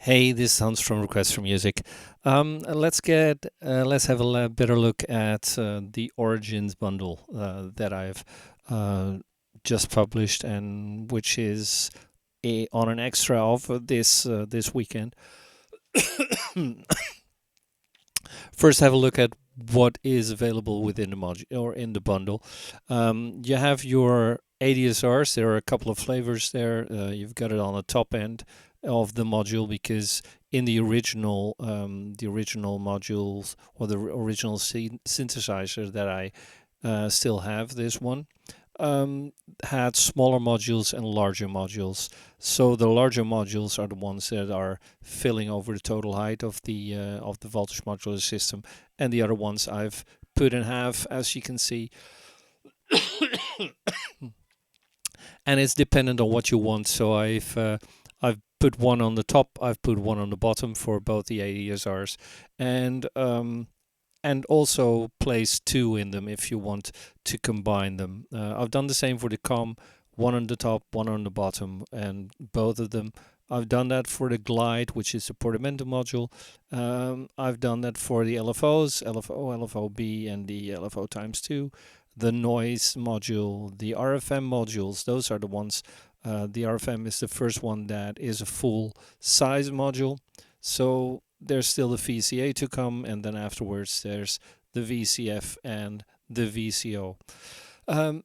Hey, this sounds from Request for Music. Let's have a better look at the Origins bundle that I've uh, just published, and which is on an extra offer this weekend. First, have a look at what is available within the module or in the bundle. You have your ADSRs. There are a couple of flavors there. You've got it on the top end of the module because in the original modules or the original synthesizer that I still have, this one had smaller modules and larger modules. So the larger modules are the ones that are filling over the total height of the voltage modular system, and the other ones I've put in half, as you can see. And it's dependent on what you want. So I've put one on the top, I've put one on the bottom for both the ADSRs, and also place two in them if you want to combine them. I've done the same for the COM, one on the top, one on the bottom, and both of them. I've done that for the Glide, which is a portamento module. I've done that for the LFOs, LFO, LFOB, and the LFO times 2. The noise module, the RFM modules, those are the ones. The RFM is the first one that is a full size module. So there's still the VCA to come, and then afterwards there's the VCF and the VCO. Um,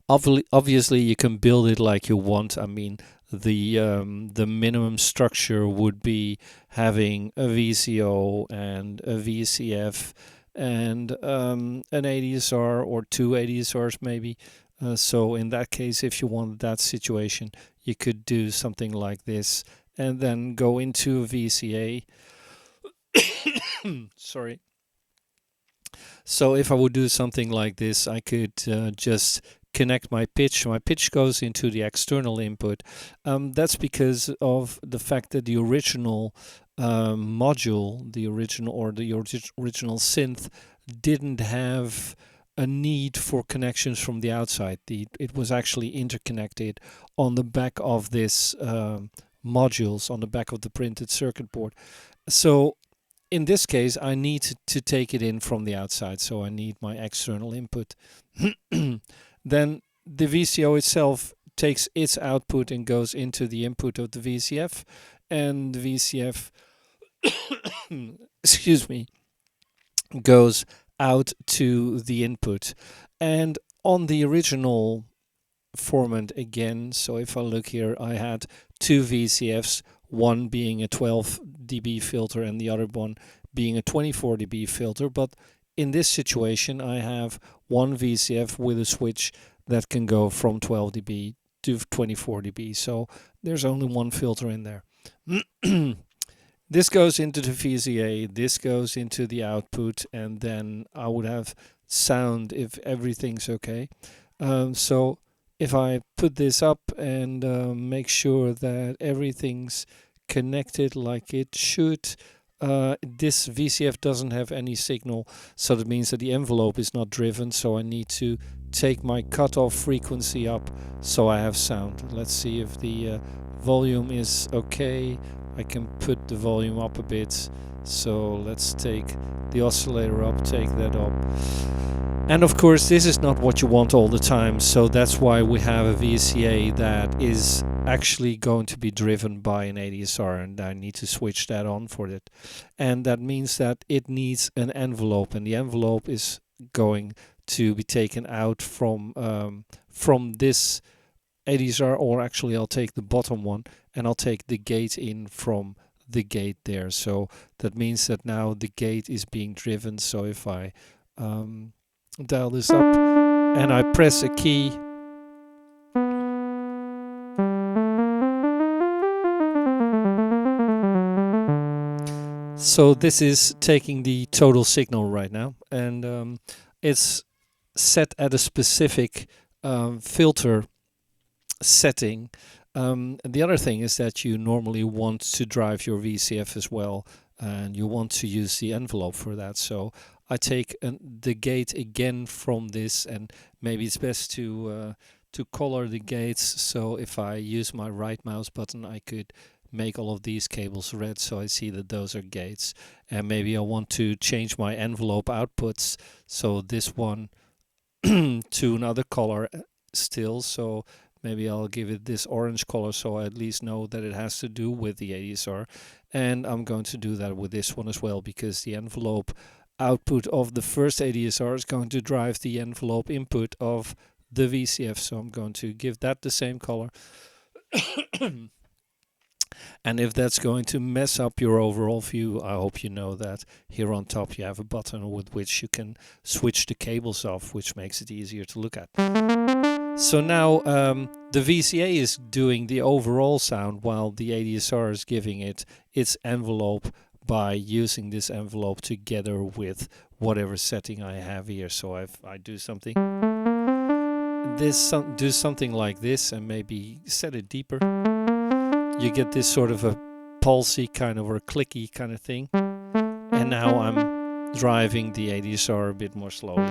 obviously, you can build it like you want. I mean, the minimum structure would be having a VCO and a VCF and an ADSR or two ADSRs maybe. So in that case, if you want that situation, you could do something like this and then go into a VCA. Sorry. So if I would do something like this, I could just connect my pitch. My pitch goes into the external input. That's because of the fact that the original module, the original synth, didn't have a need for connections from the outside. It was actually interconnected on the back of this modules, on the back of the printed circuit board. So in this case, I need to take it in from the outside, so I need my external input. Then the VCO itself takes its output and goes into the input of the VCF, and the VCF, excuse me, goes out to the input. And on the original format again, so if I look here, I had two VCFs, one being a 12 dB filter and the other one being a 24 dB filter. But in this situation, I have one VCF with a switch that can go from 12 dB to 24 dB. So there's only one filter in there. This goes into the VCA, this goes into the output, and then I would have sound if everything's okay. So if I put this up and make sure that everything's connected like it should, this VCF doesn't have any signal, so that means that the envelope is not driven, so I need to take my cutoff frequency up so I have sound. Let's see if the volume is okay. I can put the volume up a bit, so let's take the oscillator up, take that up. And of course, this is not what you want all the time, so that's why we have a VCA that is actually going to be driven by an ADSR, and I need to switch that on for it. And that means that it needs an envelope, and the envelope is going to be taken out from this ADSR, or actually I'll take the bottom one and I'll take the gate in from the gate there. So that means that now the gate is being driven. So if I dial this up and I press a key, so this is taking the total signal right now, and it's set at a specific filter setting. The other thing is that you normally want to drive your VCF as well, and you want to use the envelope for that. So I take the gate again from this, and maybe it's best to to color the gates. So if I use my right mouse button, I could make all of these cables red, so I see that those are gates. And maybe I want to change my envelope outputs, so this one to another color still. So maybe I'll give it this orange color, so I at least know that it has to do with the ADSR. And I'm going to do that with this one as well, because the envelope output of the first ADSR is going to drive the envelope input of the VCF. So I'm going to give that the same color. And if that's going to mess up your overall view, I hope you know that here on top you have a button with which you can switch the cables off, which makes it easier to look at. So now the VCA is doing the overall sound, while the ADSR is giving it its envelope by using this envelope together with whatever setting I have here. So if I do something, do something like this, and maybe set it deeper, you get this sort of a pulsy kind of, or a clicky kind of thing. And now I'm driving the ADSR a bit more slowly.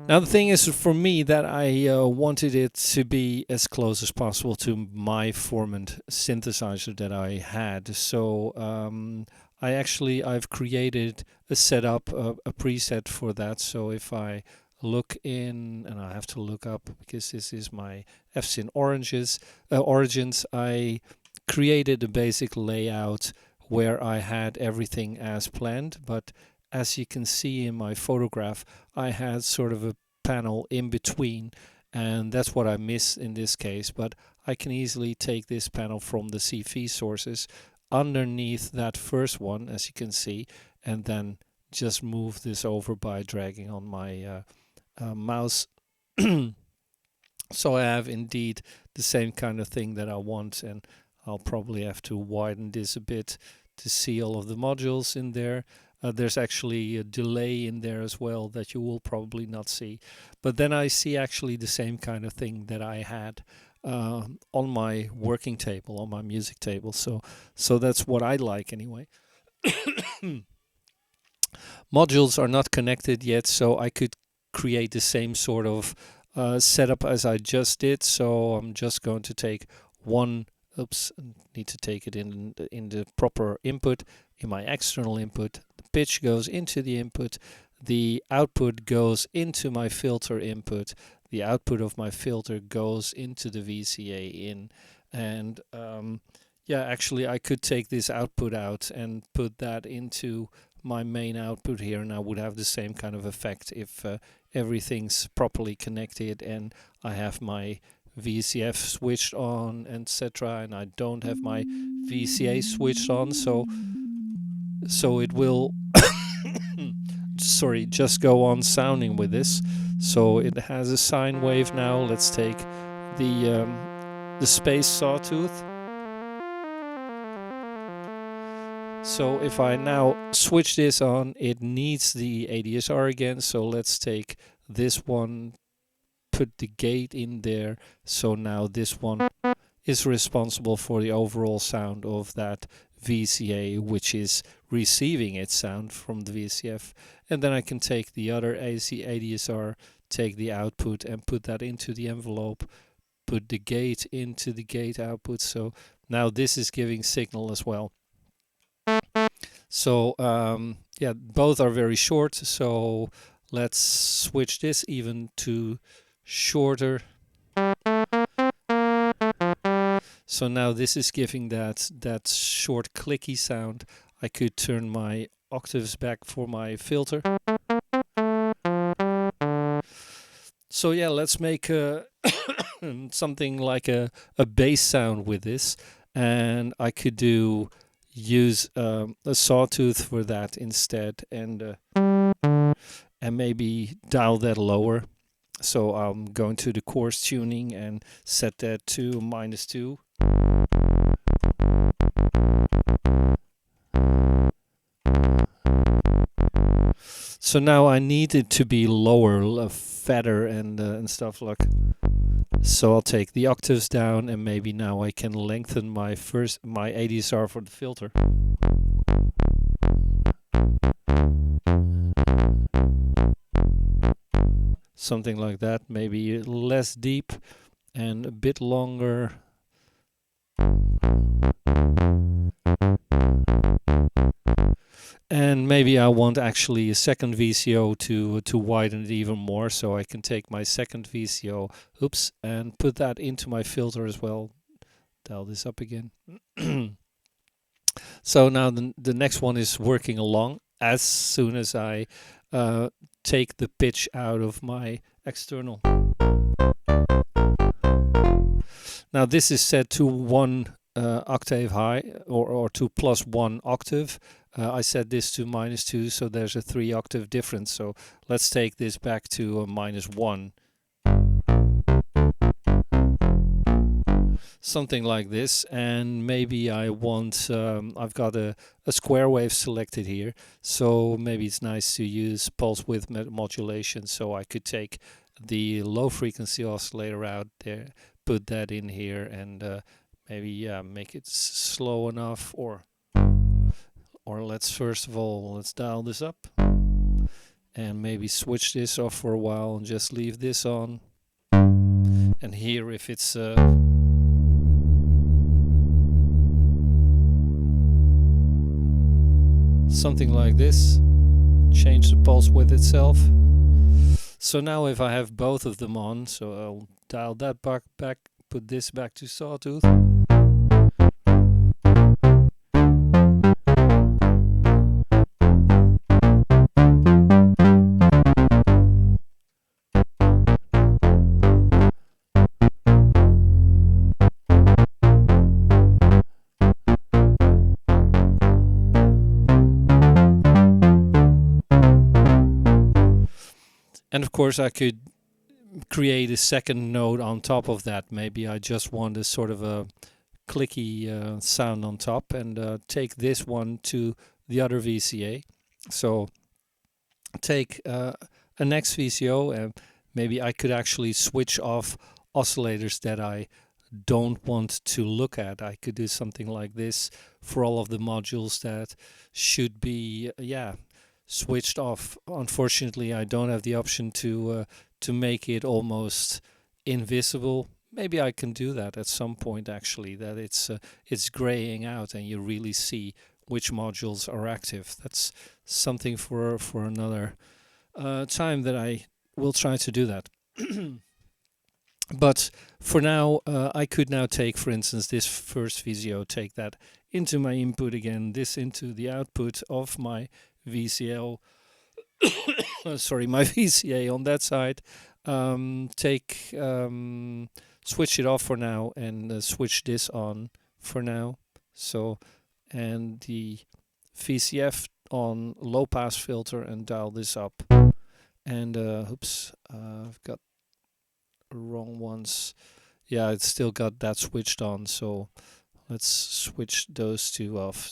Now the thing is, for me, that I wanted it to be as close as possible to my Formant synthesizer that I had. So I've created a setup, a preset for that. So if I look in, and I have to look up because this is my F SYN Origins, I created a basic layout where I had everything as planned, but as you can see in my photograph, I had sort of a panel in between, and that's what I miss in this case. But I can easily take this panel from the CV sources underneath that first one, as you can see, and then just move this over by dragging on my mouse. So I have indeed the same kind of thing that I want, and I'll probably have to widen this a bit to see all of the modules in there. There's actually a delay in there as well that you will probably not see. But then I see actually the same kind of thing that I had on my working table, on my music table. So that's what I like anyway. Modules are not connected yet, so I could create the same sort of setup as I just did. So I'm just going to take one, need to take it in the proper input, in my external input. The pitch goes into the input, the output goes into my filter input, the output of my filter goes into the VCA in, and yeah, actually I could take this output out and put that into my main output here, and I would have the same kind of effect if everything's properly connected and I have my VCF switched on, etc., and I don't have my VCA switched on, so it will sorry, just go on sounding with this. So it has a sine wave now. Let's take the space sawtooth. So if I now switch this on, it needs the ADSR again. So let's take this one, put the gate in there. So now this one is responsible for the overall sound of that VCA, which is receiving its sound from the VCF. And then I can take the other AC ADSR, take the output and put that into the envelope, put the gate into the gate output. So now this is giving signal as well. So yeah, both are very short. So let's switch this even to shorter. So now this is giving that short clicky sound. I could turn my octaves back for my filter. So yeah, let's make something like a bass sound with this, and I could use a sawtooth for that instead, and maybe dial that lower. So I'm going to the coarse tuning and set that to -2. So now I need it to be lower, fatter, and stuff like. So I'll take the octaves down, and maybe now I can lengthen my ADSR for the filter. something like that, maybe less deep and a bit longer. And maybe I want actually a second VCO to widen it even more, so I can take my second VCO, and put that into my filter as well. Dial this up again. So now the next one is working along as soon as I take the pitch out of my external. Now this is set to 1 octave high, or to +1 octave. I set this to -2, so there's a 3 octave difference. So let's take this back to a -1. Something like this, and maybe I want, I've got a square wave selected here, so maybe it's nice to use pulse width modulation, so I could take the low frequency oscillator out there, put that in here, and maybe make it slow enough, or let's first of all, let's dial this up and maybe switch this off for a while and just leave this on, and hear if it's something like this. Change the pulse width itself. So now if I have both of them on, so I'll dial that back, put this back to sawtooth. And of course I could create a second node on top of that. Maybe I just want a sort of a clicky sound on top, and take this one to the other VCA. So take a next VCO, and maybe I could actually switch off oscillators that I don't want to look at. I could do something like this for all of the modules that should be switched off. Unfortunately, I don't have the option to make it almost invisible. Maybe I can do that at some point, actually, that it's graying out and you really see which modules are active. That's something for another time that I will try to do that. But for now, I could now take, for instance, this first VCO, take that into my input again, this into the output of my VCO, sorry, my VCA on that side, switch it off for now, and switch this on for now. So, and the VCF on low pass filter, and dial this up. And I've got wrong ones. Yeah, it's still got that switched on, so let's switch those two off.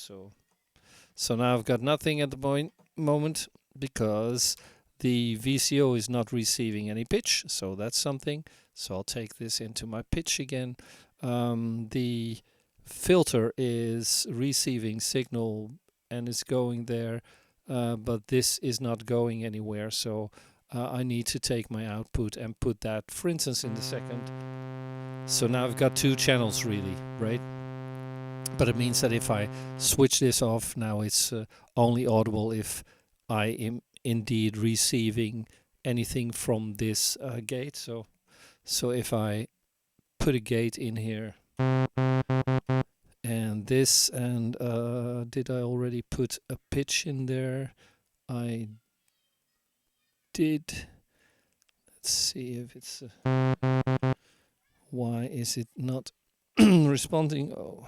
So now I've got nothing at the moment because the VCO is not receiving any pitch, so that's something. So I'll take this into my pitch again. The filter is receiving signal and is going there, but this is not going anywhere, so I need to take my output and put that, for instance, in the second. So now I've got 2 channels really, right? But it means that if I switch this off, now it's only audible if I am indeed receiving anything from this gate. So if I put a gate in here, and this, and did I already put a pitch in there? I did. Let's see if it's why is it not responding? Oh,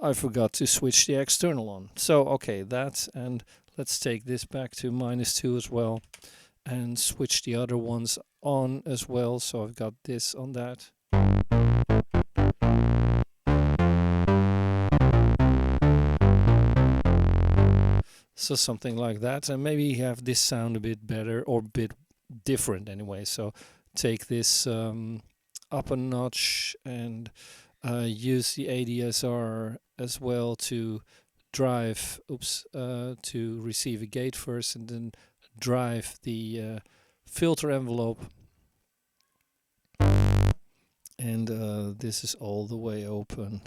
I forgot to switch the external on. So okay, that, and let's take this back to -2 as well, and switch the other ones on as well. So I've got this on that. So something like that, and maybe have this sound a bit better, or a bit different anyway. So take this up a notch, and use the ADSR as well to drive, to receive a gate first, and then drive the filter envelope. And this is all the way open.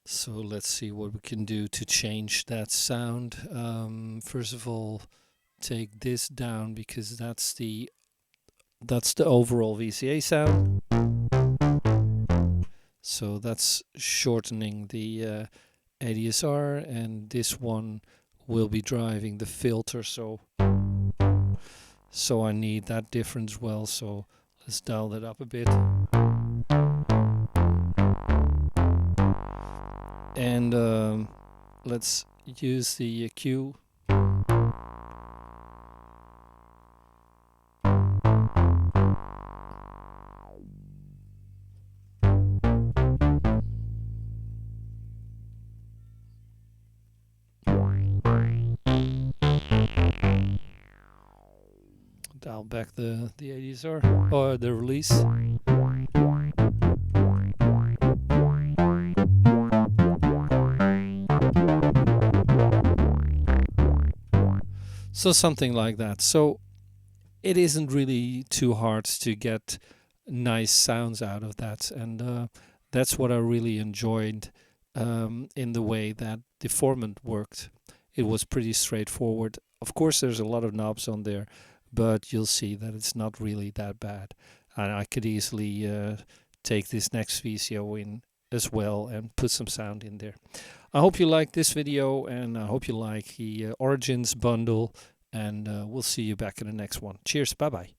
So let's see what we can do to change that sound. First of all, take this down because that's the overall VCA sound. So that's shortening the ADSR, and this one will be driving the filter. So I need that difference as well. So let's dial that up a bit. And let's use the Q. Dial back the ADSR or the release. So something like that. So it isn't really too hard to get nice sounds out of that, and that's what I really enjoyed in the way that the format worked. It was pretty straightforward. Of course, there's a lot of knobs on there, but you'll see that it's not really that bad. And I could easily take this next VCO in as well and put some sound in there. I hope you like this video, and I hope you like the Origins bundle, and we'll see you back in the next one. Cheers, bye bye.